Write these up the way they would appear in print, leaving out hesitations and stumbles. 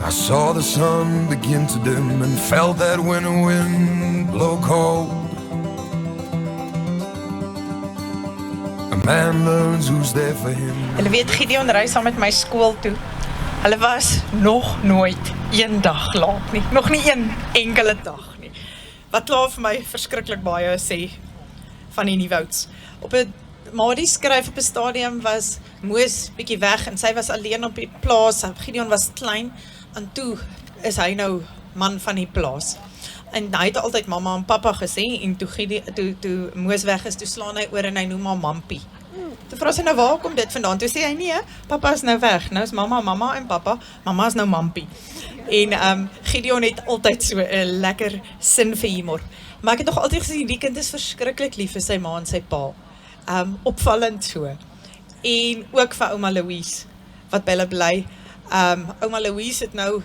I saw the sun begin to dim and felt that winter wind blow cold. A man learns who's there for him. Hulle weet Gideon ry saam met my skool toe. Hulle was nog nooit een dag laat nie. Nog nie een enkele dag nie. Wat klaar vir my verskriklik baie sê van die Nieuwouds. Madie skryf op 'n stadium was Moos bietjie weg en sy was alleen op die plaas. Gideon was klein en toe is hy nou man van die plaas. En hy het altyd mamma en pappa gesê en toe Moos weg is, toe slaan hy oor en hy noem haar Mampie. Toe vra sy nou waar kom dit vandaan? Toe sê hy nee, pappa is nou weg. Nou is mamma en pappa, mamma is nou Mampie. En Gideon het altyd so 'n lekker sin vir humor. Maar ek het nog altyd gesien die kind is verskriklik lief vir sy ma en sy pa. Opvallend so. En ook vir ouma Louise wat by hulle bly. Ouma Louise het nou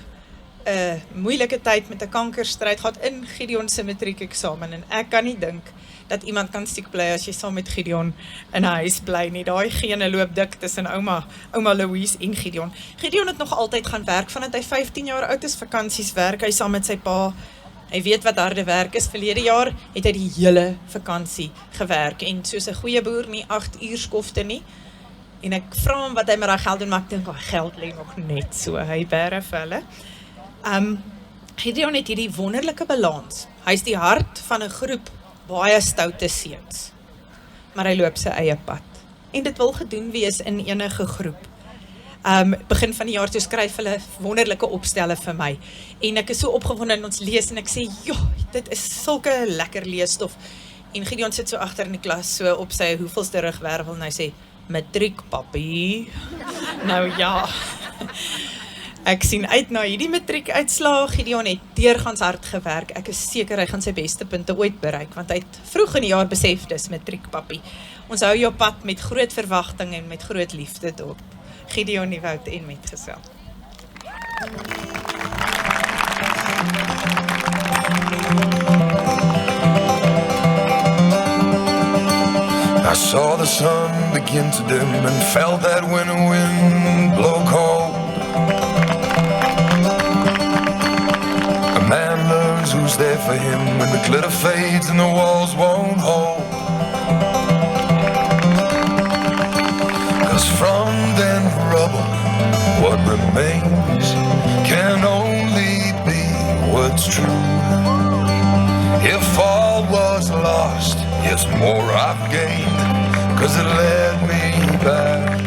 'n moeilike tyd met 'n kankerstryd gehad in Gideon se matriekeksamen en ek kan nie dink dat iemand kan siek bly as jy saam met Gideon in 'n huis bly nie. Daai gene loop dik tussen ouma Louise en Gideon. Gideon het nog altyd gaan werk vandat hy 15 jaar oud is, vakansies werk hy saam met sy pa. Hy weet wat harde werk is. Verlede jaar het hy die hele vakansie gewerk en soos 'n goeie boer nie 8 uur skofte nie. En ek vra hom wat hy met daai geld doen, maar ek dink geld lê nog net so. Hy bære vir hulle. Gideon het hierdie wonderlike balans. Hy's die hart van 'n groep baie stoute seuns. Maar hy loop sy eie pad. En dit wil gedoen wees in enige groep. Begin van die jaar toe skryf hulle wonderlike opstelle vir my. En ek is so opgewonde en ons lees en ek sê, joh, dit is sulke lekker leesstof. En Gideon sit so agter in die klas, so op sy hoeveelste rugwervel en hy sê, matriek papi. Nou ja, ek sien uit na hierdie matriekuitslae. Gideon het deurgangs hard gewerk. Ek is seker hy gaan sy beste punte ooit bereik, want hy het vroeg in die jaar besef dis matriek papi. Ons hou jou pad met groot verwagting en met groot liefde dop. Gideon Nieuwoud en metgesel. I saw the sun begin to dim and felt that winter wind blow cold. A man learns who's there for him when the glitter fades and the walls won't hold. 'Cause from then rubble, what remains can only be what's true. If all was lost, yes, more I've gained, 'cause it led me back